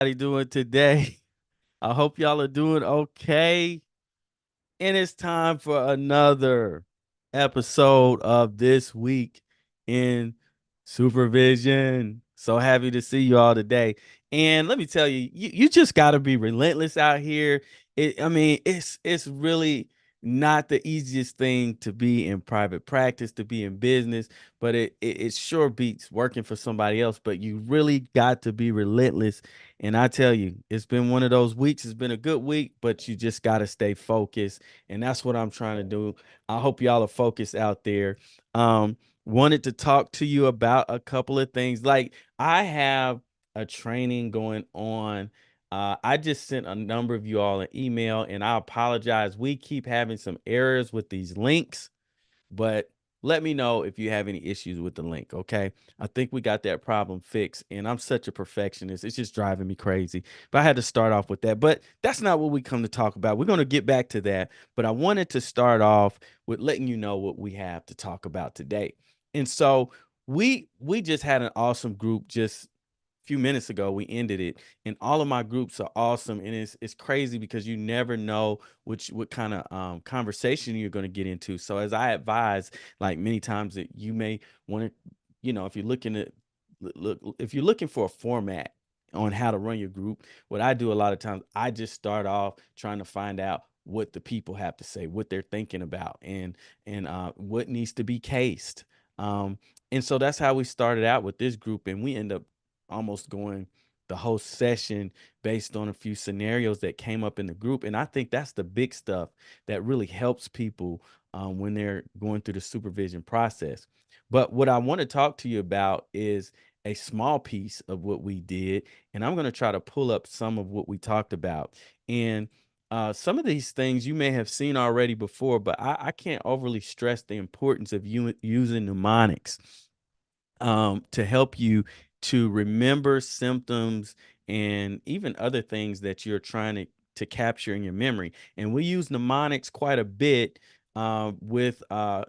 Doing today? I hope y'all are doing okay. And it's time for another episode of This Week in Supervision. So happy to see you all today. And let me tell you, you just got to be relentless out here. It's really not the easiest thing to be in private practice, to be in business, but it sure beats working for somebody else. But you really got to be relentless. And I tell you, it's been one of those weeks. It's been a good week, but you just got to stay focused, and that's what I'm trying to do. I hope y'all are focused out there. Wanted to talk to you about a couple of things. Like, I have a training going on. I just sent a number of you all an email, and I apologize. We keep having some errors with these links, but let me know if you have any issues with the link, okay? I think we got that problem fixed, and I'm such a perfectionist. It's just driving me crazy. But I had to start off with that. But that's not what we come to talk about. We're going to get back to that. But I wanted to start off with letting you know what we have to talk about today. And so we just had an awesome group just few minutes ago. We ended it, and all of my groups are awesome, and it's crazy because you never know what kind of conversation you're going to get into. So as I advise, like many times, that you may want to, if you're looking at if you're looking for a format on how to run your group, what I do a lot of times, I just start off trying to find out what the people have to say, what they're thinking about, and what needs to be cased. um and so that's how we started out with this group, and we end up almost going the whole session based on a few scenarios that came up in the group. And I think that's the big stuff that really helps people when they're going through the supervision process. But what I want to talk to you about is a small piece of what we did. And I'm going to try to pull up some of what we talked about. And some of these things you may have seen already before, but I can't overly stress the importance of you using mnemonics to help you to remember symptoms and even other things that you're trying to capture in your memory. And we use mnemonics quite a bit with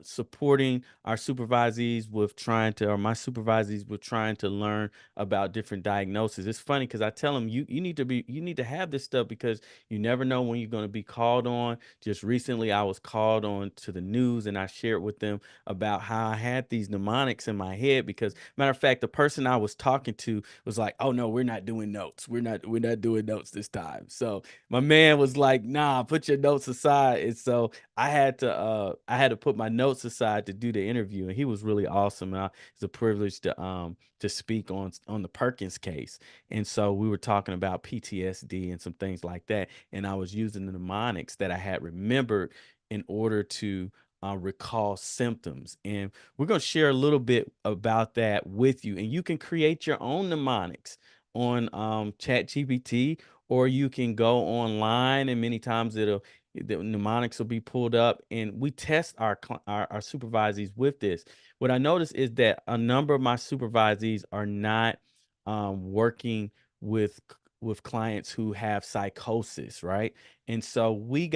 supporting our supervisees with trying to, or my supervisees with trying to learn about different diagnoses. It's funny because I tell them you need to have this stuff because you never know when you're going to be called on. Just recently, I was called on to the news, and I shared with them about how I had these mnemonics in my head because, matter of fact, the person I was talking to was like, "Oh no, we're not doing notes. We're not doing notes this time." So my man was like, "Nah, put your notes aside." And so I had to put my notes aside to do the interview, and he was really awesome. It's a privilege to speak on the Perkins case, and so we were talking about PTSD and some things like that, and I was using the mnemonics that I had remembered in order to recall symptoms. And we're going to share a little bit about that with you. And you can create your own mnemonics on ChatGPT, or you can go online, and many times the mnemonics will be pulled up, and we test our supervisees with this. What I noticed is that a number of my supervisees are not working with with clients who have psychosis, right? And so we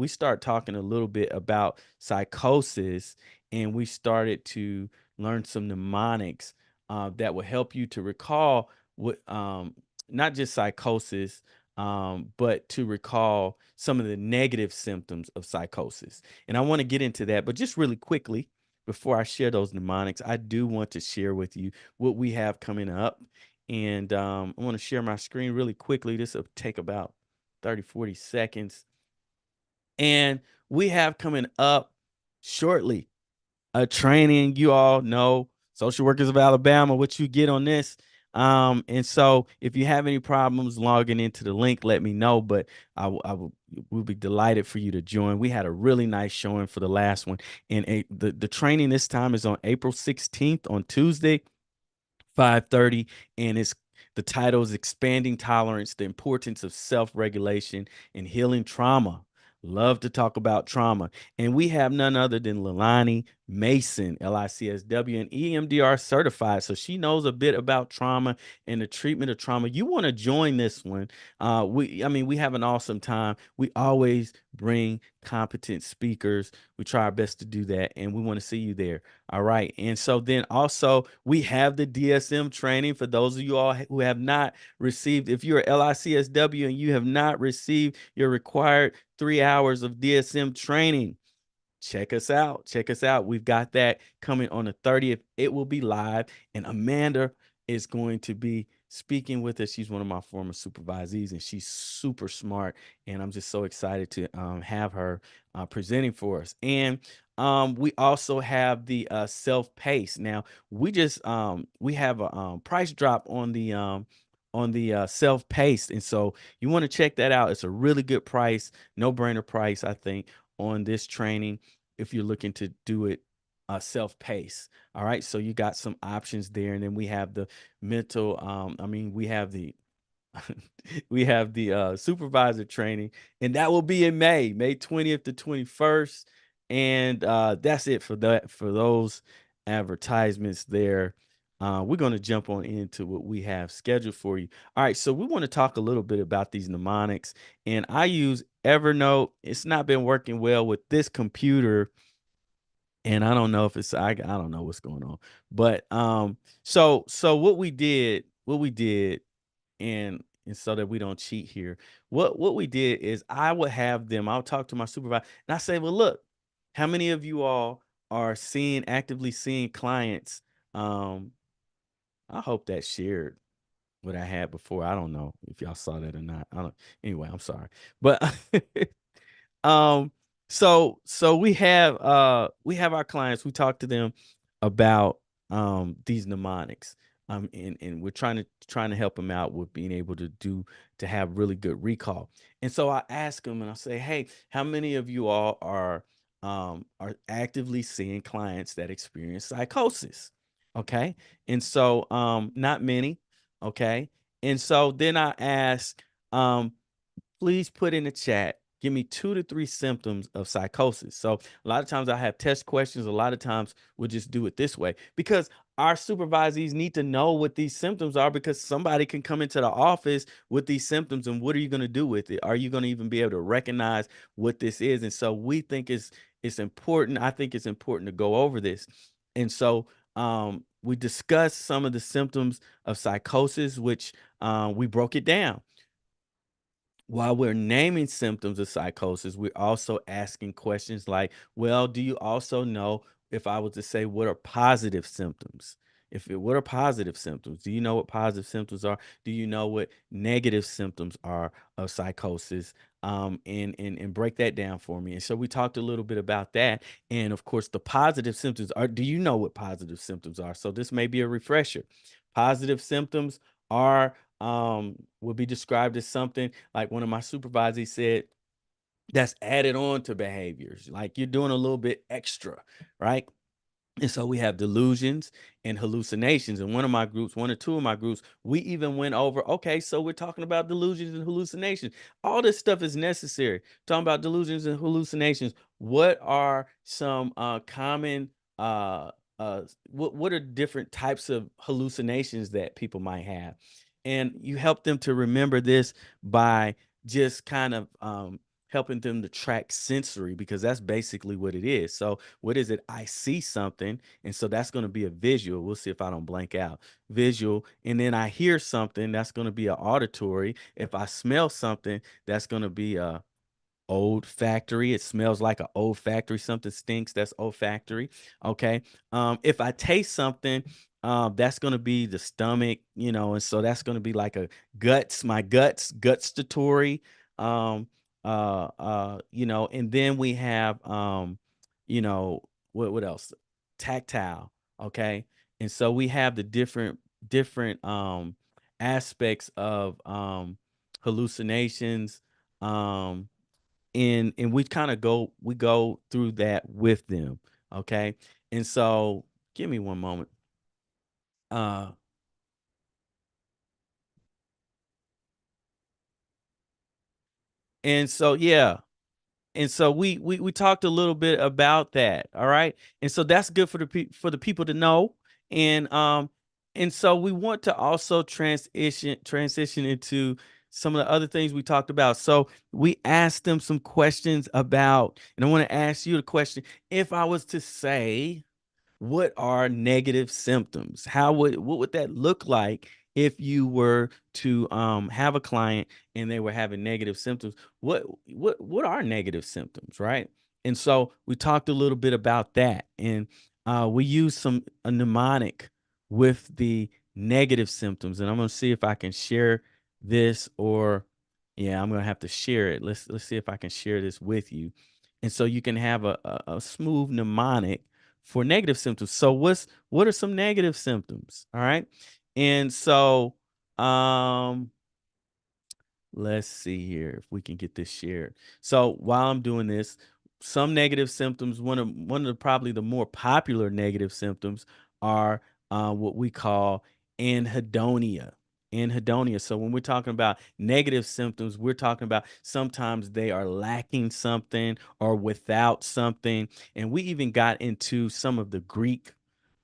start talking a little bit about psychosis, and we started to learn some mnemonics that will help you to recall what, not just psychosis, but to recall some of the negative symptoms of psychosis. And I want to get into that, but just really quickly, before I share those mnemonics, I do want to share with you what we have coming up. And I want to share my screen really quickly. This will take about 30-40 seconds. And we have coming up shortly a training. You all know Social Workers of Alabama, what you get on this. And so if you have any problems logging into the link, let me know. But we'll be delighted for you to join. We had a really nice showing for the last one. And the training this time is on April 16th on Tuesday, 5:30, and the title is Expanding Tolerance: The Importance of Self-Regulation and Healing Trauma. Love to talk about trauma. And we have none other than Leilani Mason, LICSW, and EMDR certified. So she knows a bit about trauma and the treatment of trauma. You want to join this one. We have an awesome time. We always bring competent speakers. We try our best to do that, and we want to see you there. All right. And so then also we have the DSM training for those of you all who have not received. If you're LICSW and you have not received your required 3 hours of DSM training, check us out. Check us out. We've got that coming on the 30th. It will be live, and Amanda is going to be speaking with us. She's one of my former supervisees, and she's super smart. And I'm just so excited to have her presenting for us. And we also have the self-paced. Now we have a price drop on the self-paced, and so you want to check that out. It's a really good price, no-brainer price, I think, on this training if you're looking to do it self-paced. All right, so you got some options there, and then we have the mental. We have the we have the supervisor training, and that will be in May 20th to 21st, and that's it for those advertisements there. We're going to jump on into what we have scheduled for you. All right, so we want to talk a little bit about these mnemonics, and I use Evernote. It's not been working well with this computer, and I don't know if it's I don't know what's going on. But so what we did and so that we don't cheat here. What we did is I'll talk to my supervisor and I say, "Well, look, how many of you all are actively seeing clients?" Um I hope that shared what I had before. I don't know if y'all saw that or not. I don't Anyway, I'm sorry. But Um, so we have our clients, we talk to them about these mnemonics. And we're trying to help them out with being able to have really good recall. And so I ask them and I say, "Hey, how many of you all are actively seeing clients that experience psychosis?" Okay. And so not many, okay? And so then I ask please put in the chat, give me 2 to 3 symptoms of psychosis. So a lot of times I have test questions. A lot of times we'll just do it this way because our supervisees need to know what these symptoms are, because somebody can come into the office with these symptoms, and what are you going to do with it? Are you going to even be able to recognize what this is? And so we think it's important. I think it's important to go over this. And so we discussed some of the symptoms of psychosis, which we broke it down. While we're naming symptoms of psychosis, we're also asking questions like, well, do you also know, if I was to say, what are positive symptoms? What are positive symptoms? Do you know what positive symptoms are? Do you know what negative symptoms are of psychosis? And break that down for me. And so we talked a little bit about that. And of course, the positive symptoms are, do you know what positive symptoms are? So this may be a refresher. Positive symptoms are would be described as something like one of my supervisors said, that's added on to behaviors. Like you're doing a little bit extra, right? And so we have delusions and hallucinations. And one or two of my groups, we even went over, okay, so we're talking about delusions and hallucinations. All this stuff is necessary. Talking about delusions and hallucinations. What are some common what are different types of hallucinations that people might have? And you help them to remember this by just kind of helping them to track sensory, because that's basically what it is. So what is it? I see something, and so that's going to be a visual. We'll see if I don't blank out. Visual, and then I hear something, that's going to be an auditory. If I smell something, that's going to be a olfactory. It smells like an olfactory. Something stinks, that's olfactory. Okay. If I taste something, that's going to be the stomach, and so that's going to be like a gustatory. And then we have what else? Tactile. Okay. And so we have the different aspects of hallucinations. And we go through that with them. Okay. And so give me one moment. Uh and so yeah. and so we talked a little bit about that. All right, and so that's good for for the people to know, and so we want to also transition into some of the other things we talked about. So we asked them some questions about, and I want to ask you the question: if I was to say, what are negative symptoms? What would that look like if you were to have a client and they were having negative symptoms? What are negative symptoms, right? And so we talked a little bit about that, and we used a mnemonic with the negative symptoms. And I'm going to see if I can share this, or yeah, I'm going to have to share it. Let's see if I can share this with you, and so you can have a smooth mnemonic for negative symptoms. So what are some negative symptoms? All right. And so um let's see here if we can get this shared. So while I'm doing this, some negative symptoms, one of probably the more popular negative symptoms are what we call anhedonia. Anhedonia. So when we're talking about negative symptoms, we're talking about sometimes they are lacking something or without something. And we even got into some of the Greek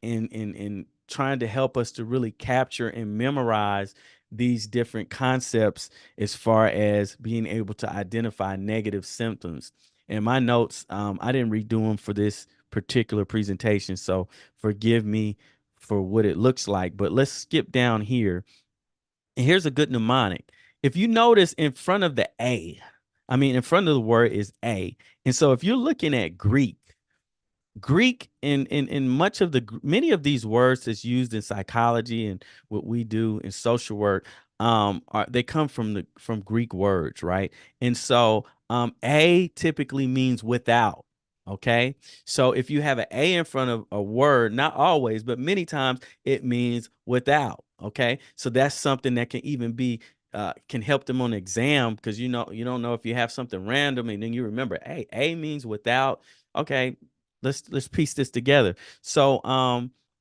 in trying to help us to really capture and memorize these different concepts as far as being able to identify negative symptoms. In my notes, I didn't redo them for this particular presentation, so forgive me for what it looks like. But let's skip down here. And here's a good mnemonic. If you notice in front of the A, in front of the word is A. And so if you're looking at Greek in much of many of these words that's used in psychology and what we do in social work, they come from Greek words, right? And so a typically means without. Okay, so if you have an A in front of a word, not always, but many times it means without. Okay, so that's something that can even be can help them on the exam, because you don't know if you have something random and then you remember, hey, A means without. Okay, let's piece this together. So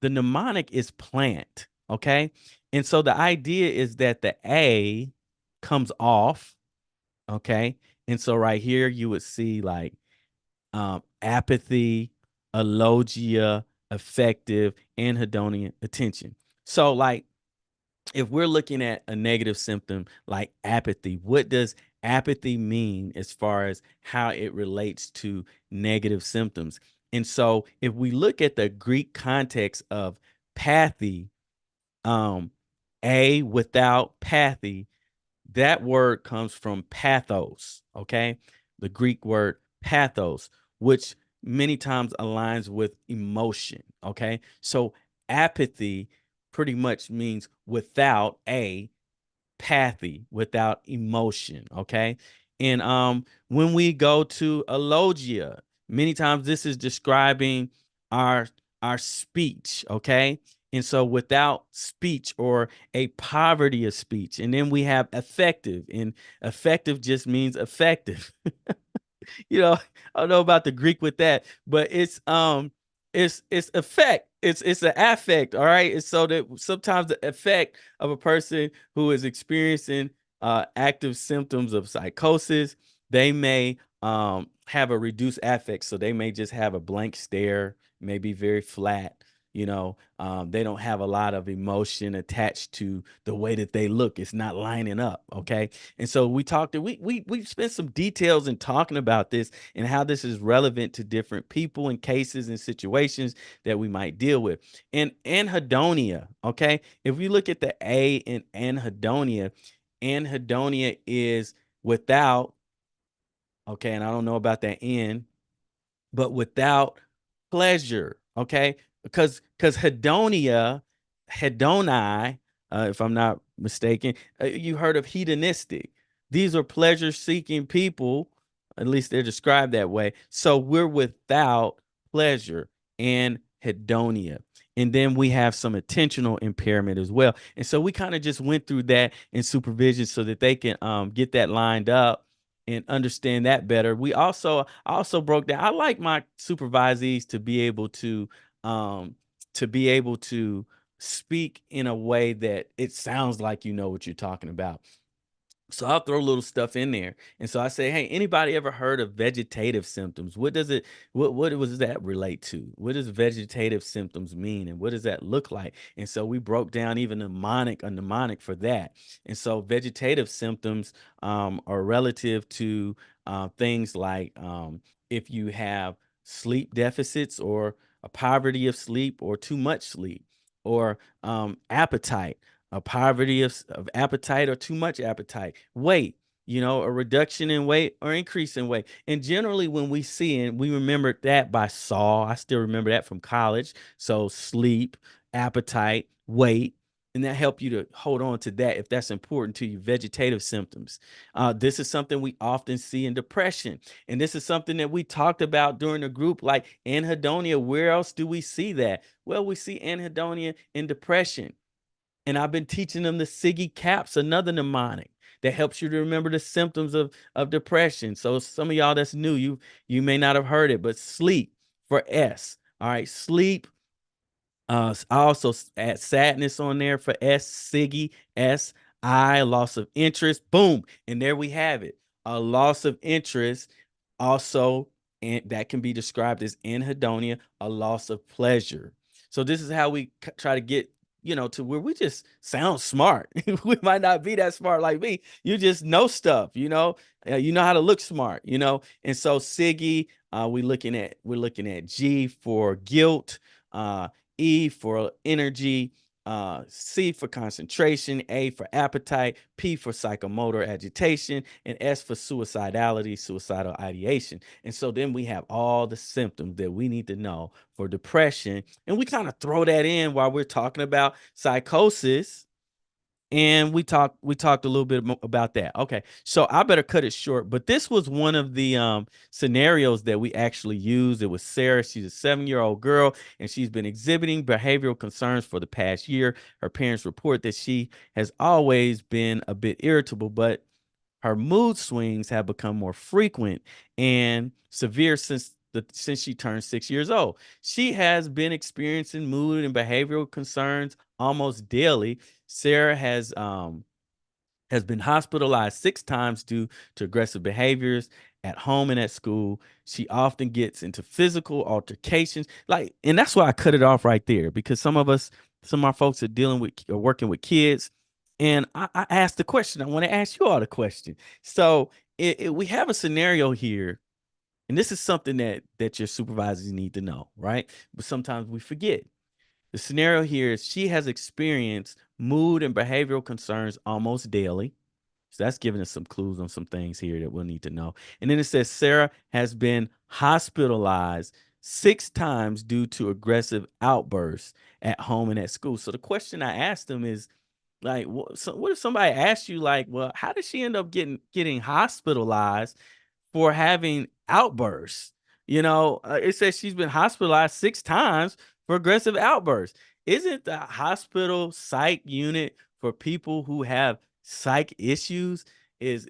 the mnemonic is plant, okay? And so the idea is that the A comes off, okay? And so right here you would see like apathy, alogia, effective, anhedonia, attention. So like if we're looking at a negative symptom like apathy, what does apathy mean as far as how it relates to negative symptoms? And so if we look at the Greek context of pathy, um, a without pathy, that word comes from pathos, okay? The Greek word pathos, which many times aligns with emotion, okay? So apathy pretty much means without a pathy, without emotion, okay? And when we go to elogia, many times this is describing our our speech, okay? And so without speech or a poverty of speech. And then we have effective, and effective just means effective. I don't know about the Greek with that, but it's effect. It's an affect, all right? And so that sometimes the effect of a person who is experiencing active symptoms of psychosis, they may have a reduced affect. So they may just have a blank stare, may be very flat. They don't have a lot of emotion attached to the way that they look. It's not lining up. Okay. And so we spent some details in talking about this and how this is relevant to different people and cases and situations that we might deal with. And anhedonia, okay? If we look at the A in anhedonia, anhedonia is without, okay, and I don't know about that N, but without pleasure, okay? Because hedoni, if I'm not mistaken, you heard of hedonistic. These are pleasure-seeking people, at least they're described that way. So we're without pleasure and hedonia. And then we have some attentional impairment as well. And so we kind of just went through that in supervision so that they can get that lined up and understand that better. I also broke down. I like my supervisees to be able to speak in a way that it sounds like you know what you're talking about. So I'll throw little stuff in there. And so I say, hey, anybody ever heard of vegetative symptoms? What does that relate to? What does vegetative symptoms mean? And what does that look like? And so we broke down even a mnemonic for that. And so vegetative symptoms are relative to things like if you have sleep deficits or a poverty of sleep or too much sleep or appetite, a poverty of appetite or too much appetite, weight, a reduction in weight or increase in weight. And generally, when we see, and we remember that by SAW, I still remember that from college. So sleep, appetite, weight, and that help you to hold on to that if that's important to you. Vegetative symptoms. This is something we often see in depression, and this is something that we talked about during the group, like anhedonia. Where else do we see that? Well, we see anhedonia in depression. And I've been teaching them the Siggy Caps, another mnemonic that helps you to remember the symptoms of depression. So some of y'all that's new, you may not have heard it, but sleep for S. All right, sleep. I also add sadness on there for S, Siggy, S, I, loss of interest. Boom. And there we have it. A loss of interest also, and that can be described as anhedonia, a loss of pleasure. So this is how we try to get, to where we just sound smart. We might not be that smart like me. You just know stuff, you know how to look smart, And so Siggy, we're looking at G for guilt, E for energy, C for concentration, A for appetite, P for psychomotor agitation, and S for suicidality, suicidal ideation. And so then we have all the symptoms that we need to know for depression. And we kind of throw that in while we're talking about psychosis. And we talked a little bit about that. Okay, so I better cut it short, but this was one of the scenarios that we actually used. It was Sarah. She's a 7-year-old girl, and she's been exhibiting behavioral concerns for the past year. Her parents report that she has always been a bit irritable, but her mood swings have become more frequent and severe since she turned 6 years old. She has been experiencing mood and behavioral concerns almost daily. Sarah has been hospitalized 6 times due to aggressive behaviors at home and at school. She often gets into physical altercations. And that's why I cut it off right there, because some of our folks are dealing with or working with kids. And I asked the question. I want to ask you all the question. So we have a scenario here, and this is something that your supervisors need to know, right? But sometimes we forget. The scenario here is she has experienced mood and behavioral concerns almost daily. So that's giving us some clues on some things here that we'll need to know. And then it says Sarah has been hospitalized 6 times due to aggressive outbursts at home and at school. So the question I asked them is, like, what if somebody asks you, like, well, how did she end up getting hospitalized for having outbursts? It says she's been hospitalized 6 times for aggressive outbursts. Isn't the hospital psych unit for people who have psych issues? Is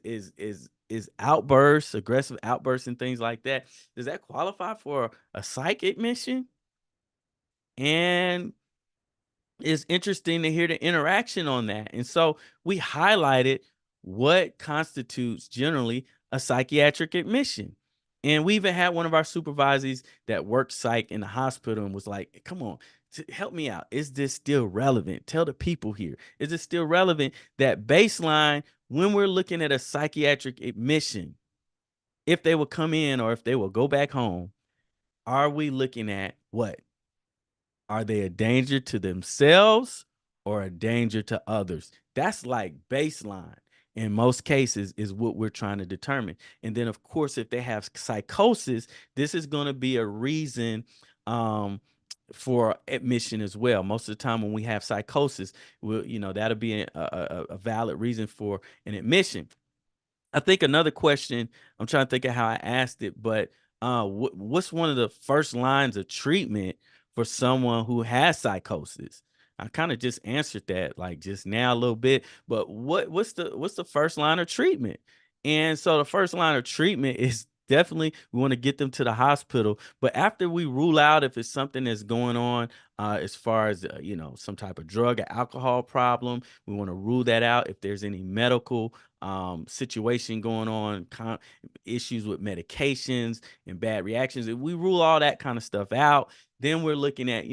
outbursts, aggressive outbursts, and things like that? Does that qualify for a psych admission? And it's interesting to hear the interaction on that. And so we highlighted what constitutes generally a psychiatric admission. And we even had one of our supervisors that worked psych in the hospital and was like, come on, help me out. Is this still relevant? Tell the people here. Is it still relevant that baseline when we're looking at a psychiatric admission, if they will come in or if they will go back home, are we looking at what? Are they a danger to themselves or a danger to others? That's like baseline in most cases is what we're trying to determine. And then, of course, if they have psychosis, this is going to be a reason for admission as well. Most of the time when we have psychosis, that'll be a valid reason for an admission. I think another question, I'm trying to think of how I asked it, but what's one of the first lines of treatment for someone who has psychosis? I kind of just answered that like just now a little bit, but what's the first line of treatment? And so the first line of treatment is definitely we want to get them to the hospital. But after we rule out if it's something that's going on, as far as some type of drug or alcohol problem, we want to rule that out. If there's any medical situation going on, issues with medications and bad reactions, if we rule all that kind of stuff out, then we're looking at,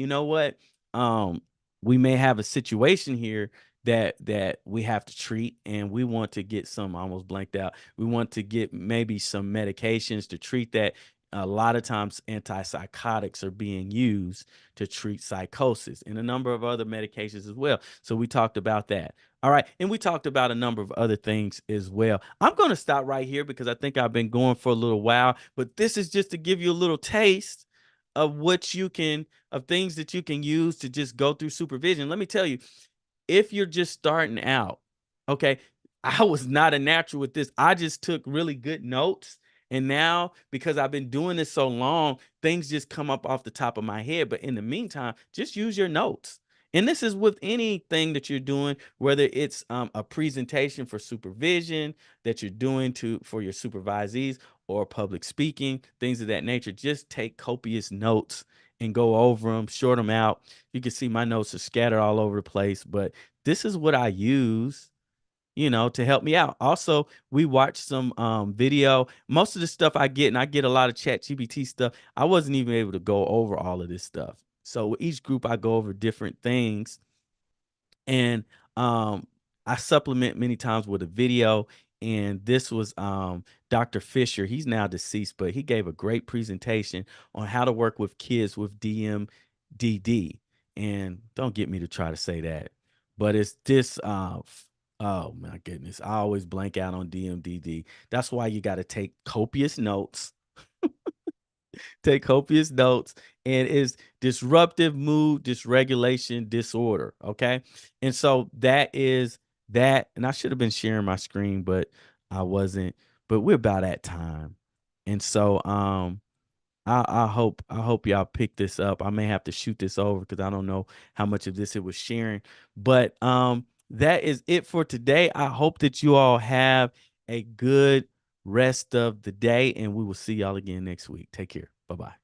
um, we may have a situation here that we have to treat, and we want to get some, I almost blanked out, we want to get maybe some medications to treat that. A lot of times antipsychotics are being used to treat psychosis, and a number of other medications as well. So we talked about that. All right, and we talked about a number of other things as well. I'm going to stop right here because I think I've been going for a little while, but this is just to give you a little taste of of things that you can use to just go through supervision. Let me tell you, if you're just starting out, okay, I was not a natural with this. I just took really good notes. And now, because I've been doing this so long, things just come up off the top of my head. But in the meantime, just use your notes. And this is with anything that you're doing, whether it's a presentation for supervision that you're doing for your supervisees, or public speaking, things of that nature. Just take copious notes and go over them, short them out. You can see my notes are scattered all over the place, but this is what I use, to help me out. Also, we watch some video. Most of the stuff I get, and I get a lot of chat GPT stuff, I wasn't even able to go over all of this stuff. So with each group, I go over different things, and I supplement many times with a video. And this was Dr. Fisher. He's now deceased, but he gave a great presentation on how to work with kids with DMDD. And don't get me to try to say that, but it's this. Oh my goodness, I always blank out on DMDD. That's why you got to take copious notes. Take copious notes. And is disruptive mood dysregulation disorder. Okay. And so that is that. And I should have been sharing my screen, but I wasn't. But we're about at time. And so I hope y'all pick this up. I may have to shoot this over because I don't know how much of this it was sharing. But that is it for today. I hope that you all have a good rest of the day, and we will see y'all again next week. Take care. Bye-bye.